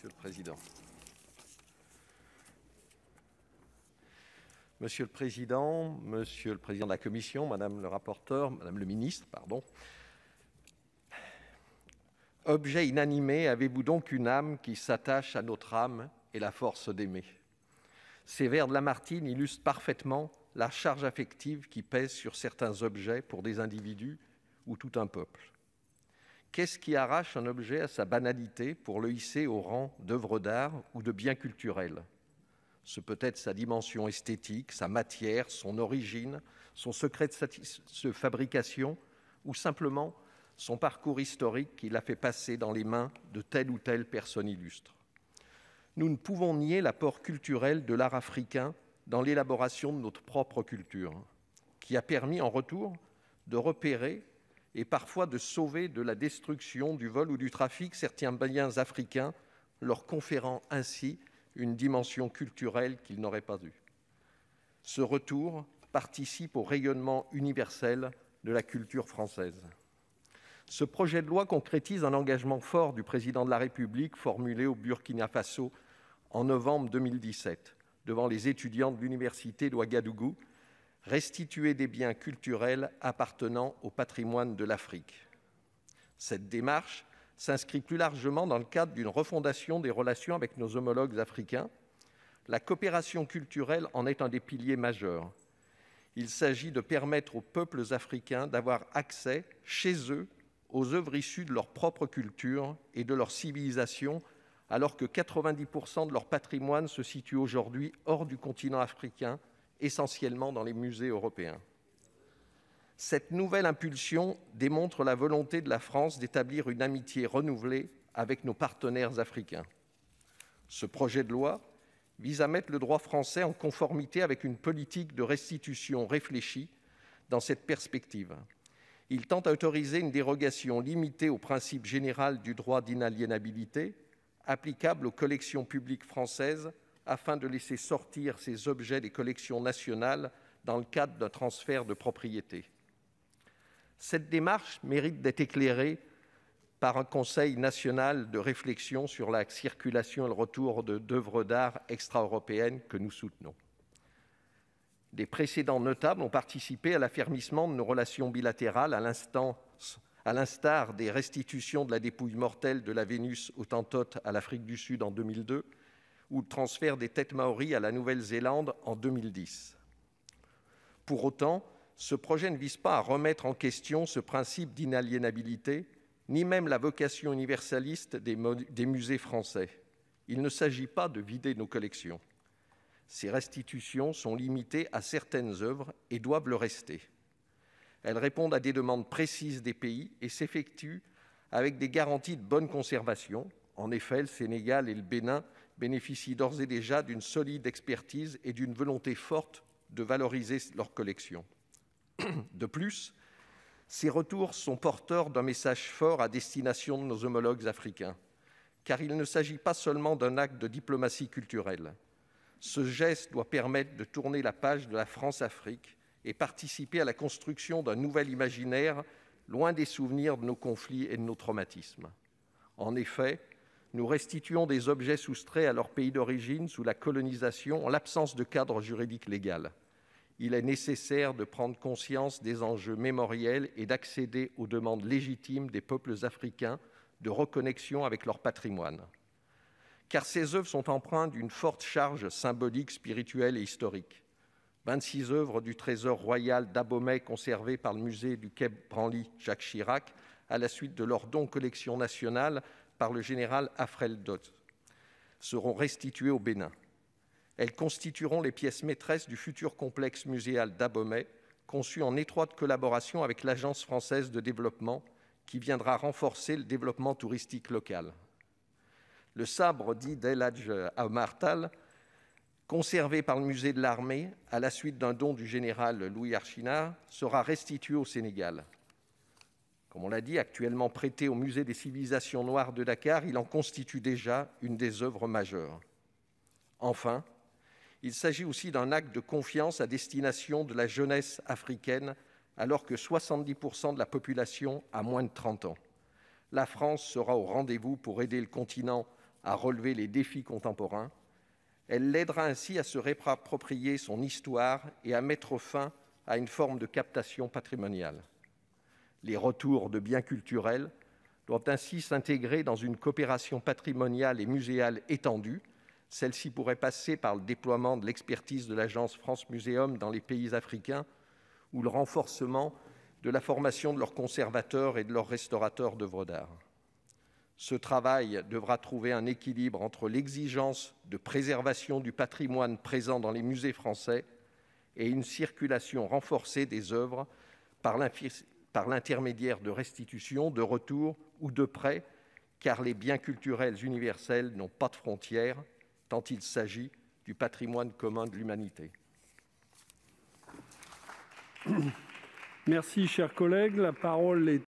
Monsieur le Président. Monsieur le Président, Monsieur le Président de la Commission, Madame le rapporteur, Madame le Ministre, pardon. Objet inanimé, avez-vous donc une âme qui s'attache à notre âme et la force d'aimer? Ces vers de Lamartine illustrent parfaitement la charge affective qui pèse sur certains objets pour des individus ou tout un peuple. Qu'est-ce qui arrache un objet à sa banalité pour le hisser au rang d'œuvre d'art ou de bien culturel? Ce peut être sa dimension esthétique, sa matière, son origine, son secret de fabrication ou simplement son parcours historique qui l'a fait passer dans les mains de telle ou telle personne illustre. Nous ne pouvons nier l'apport culturel de l'art africain dans l'élaboration de notre propre culture, qui a permis en retour de repérer et parfois de sauver de la destruction, du vol ou du trafic certains biens africains, leur conférant ainsi une dimension culturelle qu'ils n'auraient pas eue. Ce retour participe au rayonnement universel de la culture française. Ce projet de loi concrétise un engagement fort du président de la République formulé au Burkina Faso en novembre 2017 devant les étudiants de l'université d'Ouagadougou, restituer des biens culturels appartenant au patrimoine de l'Afrique. Cette démarche s'inscrit plus largement dans le cadre d'une refondation des relations avec nos homologues africains. La coopération culturelle en est un des piliers majeurs. Il s'agit de permettre aux peuples africains d'avoir accès, chez eux, aux œuvres issues de leur propre culture et de leur civilisation, alors que 90% de leur patrimoine se situe aujourd'hui hors du continent africain, essentiellement dans les musées européens. Cette nouvelle impulsion démontre la volonté de la France d'établir une amitié renouvelée avec nos partenaires africains. Ce projet de loi vise à mettre le droit français en conformité avec une politique de restitution réfléchie dans cette perspective. Il tend à autoriser une dérogation limitée au principe général du droit d'inaliénabilité applicable aux collections publiques françaises afin de laisser sortir ces objets des collections nationales dans le cadre d'un transfert de propriété. Cette démarche mérite d'être éclairée par un conseil national de réflexion sur la circulation et le retour d'œuvres d'art extra-européennes que nous soutenons. Des précédents notables ont participé à l'affermissement de nos relations bilatérales, à l'instar des restitutions de la dépouille mortelle de la Vénus hottentote à l'Afrique du Sud en 2002 ou le transfert des têtes maoris à la Nouvelle-Zélande en 2010. Pour autant, ce projet ne vise pas à remettre en question ce principe d'inaliénabilité, ni même la vocation universaliste des musées français. Il ne s'agit pas de vider nos collections. Ces restitutions sont limitées à certaines œuvres et doivent le rester. Elles répondent à des demandes précises des pays et s'effectuent avec des garanties de bonne conservation. En effet, le Sénégal et le Bénin bénéficient d'ores et déjà d'une solide expertise et d'une volonté forte de valoriser leurs collections. De plus, ces retours sont porteurs d'un message fort à destination de nos homologues africains, car il ne s'agit pas seulement d'un acte de diplomatie culturelle. Ce geste doit permettre de tourner la page de la France-Afrique et participer à la construction d'un nouvel imaginaire, loin des souvenirs de nos conflits et de nos traumatismes. En effet, nous restituons des objets soustraits à leur pays d'origine sous la colonisation en l'absence de cadre juridique légal. Il est nécessaire de prendre conscience des enjeux mémoriels et d'accéder aux demandes légitimes des peuples africains de reconnexion avec leur patrimoine. Car ces œuvres sont empreintes d'une forte charge symbolique, spirituelle et historique. 26 œuvres du trésor royal d'Abomey conservées par le musée du Quai Branly Jacques Chirac à la suite de leur don aux collections nationales par le général Afrel-Dot seront restituées au Bénin. Elles constitueront les pièces maîtresses du futur complexe muséal d'Abomey, conçu en étroite collaboration avec l'Agence française de développement, qui viendra renforcer le développement touristique local. Le sabre dit d'El Hadj Omar Tall, conservé par le musée de l'armée à la suite d'un don du général Louis Archinard, sera restitué au Sénégal. Comme on l'a dit, actuellement prêté au musée des civilisations noires de Dakar, il en constitue déjà une des œuvres majeures. Enfin, il s'agit aussi d'un acte de confiance à destination de la jeunesse africaine, alors que 70% de la population a moins de 30 ans. La France sera au rendez-vous pour aider le continent à relever les défis contemporains. Elle l'aidera ainsi à se réapproprier son histoire et à mettre fin à une forme de captation patrimoniale. Les retours de biens culturels doivent ainsi s'intégrer dans une coopération patrimoniale et muséale étendue. Celle-ci pourrait passer par le déploiement de l'expertise de l'agence France Muséum dans les pays africains ou le renforcement de la formation de leurs conservateurs et de leurs restaurateurs d'œuvres d'art. Ce travail devra trouver un équilibre entre l'exigence de préservation du patrimoine présent dans les musées français et une circulation renforcée des œuvres par l'intermédiaire de restitutions, de retours ou de prêts, car les biens culturels universels n'ont pas de frontières, tant il s'agit du patrimoine commun de l'humanité. Merci, cher collègue. La parole est